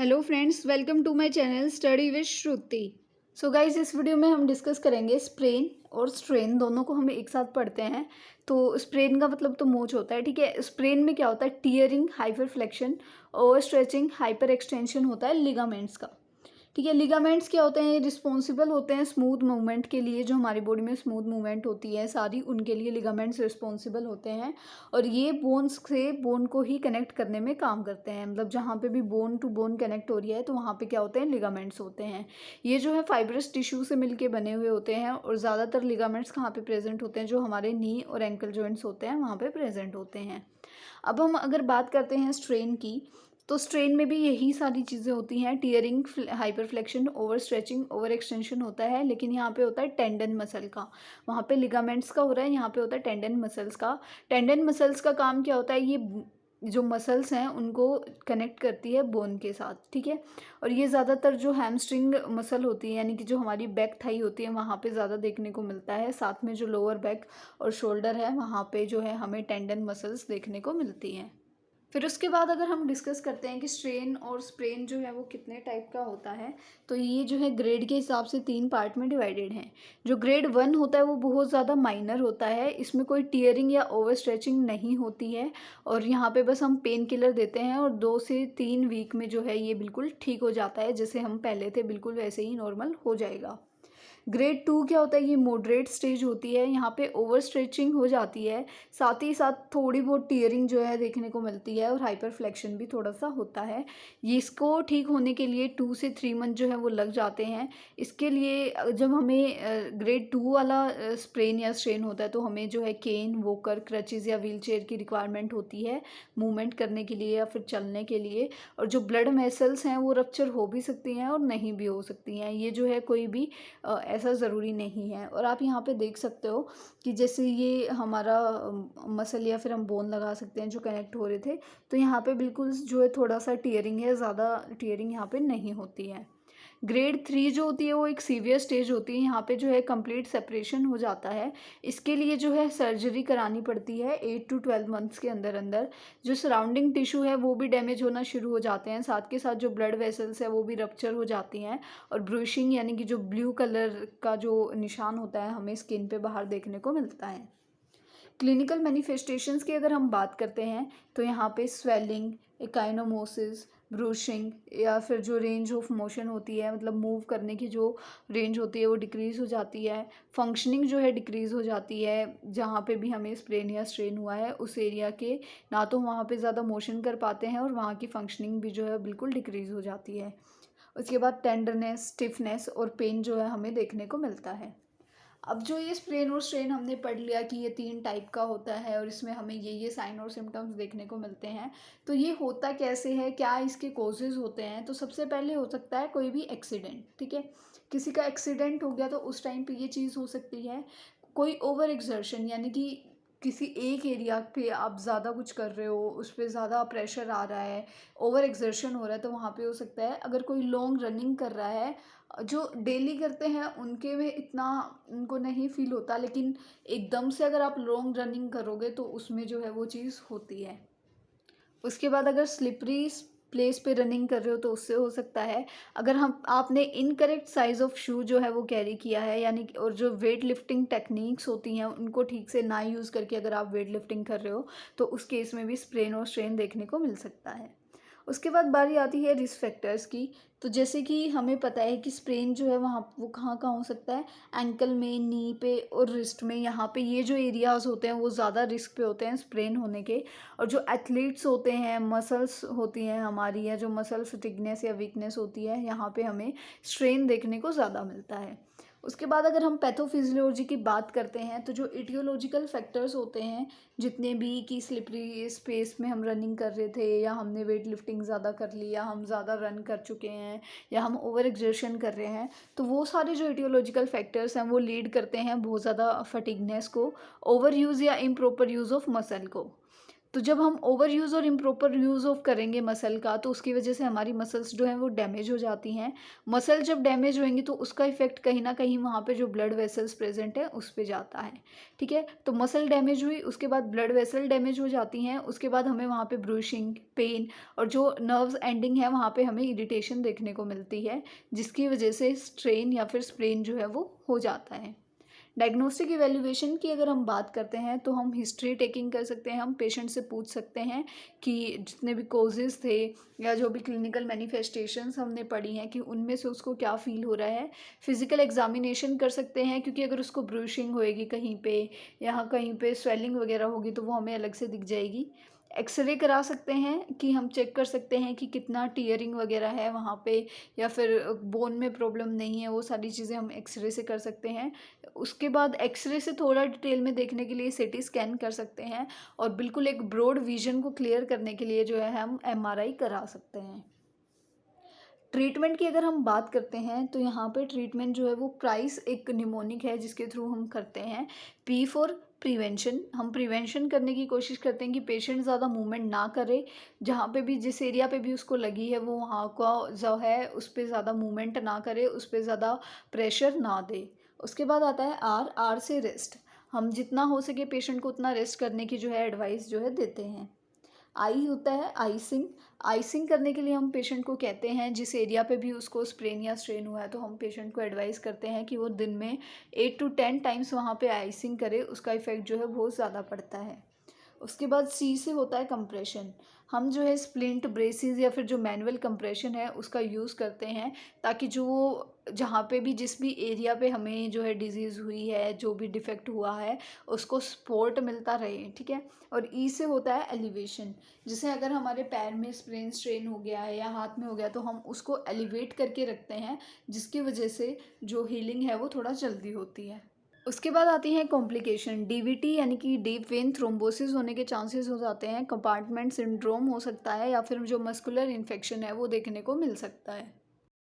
Hello friends, welcome to my channel study with Shruti. So guys, इस video में हम discuss करेंगे स्प्रेन और स्ट्रेन, दोनों को हम एक साथ पढ़ते हैं। तो स्प्रेन का मतलब तो मोच होता है, ठीक है। स्प्रेन में क्या होता है? Tearing, hyper flexion, over stretching, hyper extension होता है लिगामेंट्स का, ठीक है। लिगामेंट्स क्या होते हैं? रिस्पॉन्सिबल होते हैं स्मूथ मूवमेंट के लिए। जो हमारी बॉडी में स्मूथ मूवमेंट होती है सारी, उनके लिए लिगामेंट्स रिस्पॉन्सिबल होते हैं। और ये बोन्स से बोन को ही कनेक्ट करने में काम करते हैं। मतलब जहाँ पे भी बोन टू बोन कनेक्ट हो रही है तो वहाँ पे क्या होते हैं? लिगामेंट्स होते हैं। ये जो है फाइब्रस टिश्यू से मिलके बने हुए होते हैं। और ज़्यादातर लिगामेंट्स कहाँ पे प्रेजेंट होते हैं? जो हमारे नी और एंकल जॉइंट्स होते हैं वहाँ पे प्रेजेंट होते हैं। अब हम अगर बात करते हैं स्ट्रेन की, तो स्ट्रेन में भी यही सारी चीज़ें होती हैं। Tearing, hyperflexion, over stretching, over extension होता है। लेकिन यहाँ पे होता है टेंडन मसल का, वहाँ पे लिगामेंट्स का हो रहा है, यहाँ पे होता है टेंडन मसल्स का। टेंडन मसल्स का काम क्या होता है? ये जो मसल्स हैं उनको कनेक्ट करती है बोन के साथ, ठीक है। और ये ज़्यादातर जो हैमस्ट्रिंग मसल होती है, यानी कि जो हमारी बैक थाई होती है, वहाँ पे ज़्यादा देखने को मिलता है। साथ में जो लोअर बैक और शोल्डर है, वहाँ पे जो है हमें टेंडन मसल्स देखने को मिलती हैं। फिर उसके बाद अगर हम डिस्कस करते हैं कि स्ट्रेन और स्प्रेन जो है वो कितने टाइप का होता है, तो ये जो है ग्रेड के हिसाब से 3 पार्ट में डिवाइडेड हैं। जो ग्रेड 1 होता है वो बहुत ज़्यादा माइनर होता है। इसमें कोई टीयरिंग या ओवर स्ट्रेचिंग नहीं होती है। और यहाँ पे बस हम पेन किलर देते हैं और 2 से 3 वीक में जो है ये बिल्कुल ठीक हो जाता है। जैसे हम पहले थे बिल्कुल वैसे ही नॉर्मल हो जाएगा। ग्रेड 2 क्या होता है? ये मॉडरेट स्टेज होती है। यहाँ पे ओवर स्ट्रेचिंग हो जाती है, साथ ही साथ थोड़ी बहुत टीयरिंग जो है देखने को मिलती है, और हाइपर फ्लेक्शन भी थोड़ा सा होता है। ये इसको ठीक होने के लिए 2 से 3 मंथ जो है वो लग जाते हैं। इसके लिए जब हमें ग्रेड 2 वाला स्प्रेन या स्ट्रेन होता है तो हमें जो है केन, वॉकर, क्रचेज़ या व्हील चेयर की रिक्वायरमेंट होती है मूवमेंट करने के लिए या फिर चलने के लिए। और जो ब्लड वेसल्स हैं वो रप्चर हो भी सकती हैं और नहीं भी हो सकती हैं। ये जो है कोई भी ऐसा ज़रूरी नहीं है। और आप यहाँ पे देख सकते हो कि जैसे ये हमारा मसल या फिर हम बोन लगा सकते हैं जो कनेक्ट हो रहे थे, तो यहाँ पे बिल्कुल जो है थोड़ा सा टीयरिंग है, ज़्यादा टीयरिंग यहाँ पे नहीं होती है। ग्रेड 3 जो होती है वो एक सीवियर स्टेज होती है। यहाँ पे जो है कंप्लीट सेपरेशन हो जाता है। इसके लिए जो है सर्जरी करानी पड़ती है 8 टू 12 मंथ्स के अंदर अंदर। जो सराउंडिंग टिश्यू है वो भी डैमेज होना शुरू हो जाते हैं, साथ के साथ जो ब्लड वेसल्स है वो भी रप्चर हो जाती हैं। और ब्रूशिंग, यानी कि जो ब्लू कलर का जो निशान होता है हमें स्किन पे बाहर देखने को मिलता है। क्लिनिकल मैनिफेस्टेशंस की अगर हम बात करते हैं तो यहाँ पे स्वेलिंग, एकाइनोमोसिस, ब्रूशिंग, या फिर जो रेंज ऑफ मोशन होती है, मतलब मूव करने की जो रेंज होती है वो डिक्रीज़ हो जाती है। फंक्शनिंग जो है डिक्रीज़ हो जाती है। जहाँ पे भी हमें स्प्रेन या स्ट्रेन हुआ है उस एरिया के, ना तो वहाँ पे ज़्यादा मोशन कर पाते हैं और वहाँ की फंक्शनिंग भी जो है बिल्कुल डिक्रीज़ हो जाती है। उसके बाद टेंडरनेस, स्टिफनेस और पेन जो है हमें देखने को मिलता है। अब जो ये स्प्रेन और स्ट्रेन हमने पढ़ लिया कि ये 3 टाइप का होता है और इसमें हमें ये साइन और सिम्टम्स देखने को मिलते हैं, तो ये होता कैसे है, क्या इसके कॉजेज़ होते हैं? तो सबसे पहले हो सकता है कोई भी एक्सीडेंट, ठीक है। किसी का एक्सीडेंट हो गया तो उस टाइम पे ये चीज़ हो सकती है। कोई ओवर एक्सर्शन, यानी कि किसी एक एरिया पे आप ज़्यादा कुछ कर रहे हो, उस पे ज़्यादा प्रेशर आ रहा है, ओवर एक्सर्शन हो रहा है, तो वहाँ पे हो सकता है। अगर कोई लॉन्ग रनिंग कर रहा है, जो डेली करते हैं उनके में इतना उनको नहीं फील होता, लेकिन एकदम से अगर आप लॉन्ग रनिंग करोगे तो उसमें जो है वो चीज़ होती है। उसके बाद अगर स्लिपरी प्लेस पे रनिंग कर रहे हो तो उससे हो सकता है। अगर हम आपने इनकरेक्ट साइज़ ऑफ शू जो है वो कैरी किया है, यानी कि और जो वेट लिफ्टिंग टेक्निक्स होती हैं उनको ठीक से ना यूज़ करके अगर आप वेट लिफ्टिंग कर रहे हो तो उस केस में भी स्प्रेन और स्ट्रेन देखने को मिल सकता है। उसके बाद बारी आती है रिस्क फैक्टर्स की। तो जैसे कि हमें पता है कि स्प्रेन जो है वहाँ वो कहाँ कहाँ हो सकता है? एंकल में, नी पे और रिस्ट में। यहाँ पे ये जो एरियाज़ होते हैं वो ज़्यादा रिस्क पे होते हैं स्प्रेन होने के। और जो एथलीट्स होते हैं, मसल्स होती हैं हमारी, या जो मसल फटिगनेस या वीकनेस होती है, यहाँ पे हमें स्ट्रेन देखने को ज़्यादा मिलता है। उसके बाद अगर हम पैथोफिजियोलॉजी की बात करते हैं तो जो इटियोलॉजिकल फैक्टर्स होते हैं, जितने भी कि स्लिपरी स्पेस में हम रनिंग कर रहे थे, या हमने वेट लिफ्टिंग ज़्यादा कर ली, या हम ज़्यादा रन कर चुके हैं, या हम ओवर एक्सर्शन कर रहे हैं, तो वो सारे जो इटियोलॉजिकल फैक्टर्स हैं वो लीड करते हैं बहुत ज़्यादा फटिगनेस को, ओवर यूज़ या इम्प्रॉपर यूज़ ऑफ मसल को। तो जब हम ओवर यूज़ और इम्प्रॉपर यूज़ ऑफ करेंगे मसल का, तो उसकी वजह से हमारी मसल्स जो हैं वो डैमेज हो जाती हैं। मसल जब डैमेज होएँगी तो उसका इफ़ेक्ट कहीं न कहीं वहाँ पे जो ब्लड वेसल्स प्रेज़ेंट है उस पे जाता है, ठीक है? तो मसल डैमेज हुई, उसके बाद ब्लड वेसल डैमेज हो जाती हैं, उसके बाद हमें वहाँ पे ब्रूशिंग, पेन और जो नर्व्स एंडिंग है वहाँ पे हमें इरिटेशन देखने को मिलती है, जिसकी वजह से स्ट्रेन या फिर स्प्रेन जो है वो हो जाता है। डायग्नोस्टिक इवैल्यूएशन की अगर हम बात करते हैं तो हम हिस्ट्री टेकिंग कर सकते हैं, हम पेशेंट से पूछ सकते हैं कि जितने भी कॉजेज़ थे या जो भी क्लिनिकल मैनिफेस्टेशंस हमने पढ़ी हैं कि उनमें से उसको क्या फ़ील हो रहा है। फिज़िकल एग्ज़ामिनेशन कर सकते हैं, क्योंकि अगर उसको ब्रूशिंग होएगी कहीं पे या कहीं पे स्वेलिंग वगैरह होगी तो वो हमें अलग से दिख जाएगी। एक्सरे करा सकते हैं कि हम चेक कर सकते हैं कि कितना टीयरिंग वगैरह है वहाँ पे या फिर बोन में प्रॉब्लम नहीं है, वो सारी चीज़ें हम एक्सरे से कर सकते हैं। उसके बाद एक्सरे से थोड़ा डिटेल में देखने के लिए सीटी स्कैन कर सकते हैं और बिल्कुल एक ब्रॉड विजन को क्लियर करने के लिए जो है हम एमआरआई करा सकते हैं। ट्रीटमेंट की अगर हम बात करते हैं तो यहाँ पे ट्रीटमेंट जो है वो प्राइस एक निमोनिक है जिसके थ्रू हम करते हैं। पी फॉर प्रिवेंशन, हम प्रिवेंशन करने की कोशिश करते हैं कि पेशेंट ज़्यादा मूवमेंट ना करे, जहाँ पे भी जिस एरिया पे भी उसको लगी है वो वहाँ का जो है उस पर ज़्यादा मूवमेंट ना करे, उस पर ज़्यादा प्रेशर ना दे। उसके बाद आता है आर, आर से रेस्ट, हम जितना हो सके पेशेंट को उतना रेस्ट करने की जो है एडवाइस जो है देते हैं। आई होता है आइसिंग, आइसिंग करने के लिए हम पेशेंट को कहते हैं जिस एरिया पे भी उसको स्प्रेन या स्ट्रेन हुआ है तो हम पेशेंट को एडवाइस करते हैं कि वो दिन में 8 to 10 टाइम्स वहाँ पे आइसिंग करे, उसका इफ़ेक्ट जो है बहुत ज़्यादा पड़ता है। उसके बाद सी से होता है कंप्रेशन, हम जो है स्प्लिंट ब्रेसिस या फिर जो मैनुअल कंप्रेशन है उसका यूज़ करते हैं, ताकि जो जहाँ पे भी जिस भी एरिया पे हमें जो है डिजीज़ हुई है, जो भी डिफेक्ट हुआ है उसको सपोर्ट मिलता रहे, ठीक है। और ई से होता है एलिवेशन, जैसे अगर हमारे पैर में स्प्रेन स्ट्रेन हो गया है या हाथ में हो गया तो हम उसको एलिवेट करके रखते हैं, जिसकी वजह से जो हीलिंग है वो थोड़ा जल्दी होती है। उसके बाद आती हैं कॉम्प्लिकेशन, डीवीटी यानी कि डीप वेन थ्रोम्बोसिस होने के चांसेस हो जाते हैं, कंपार्टमेंट सिंड्रोम हो सकता है या फिर जो मस्कुलर इन्फेक्शन है वो देखने को मिल सकता है।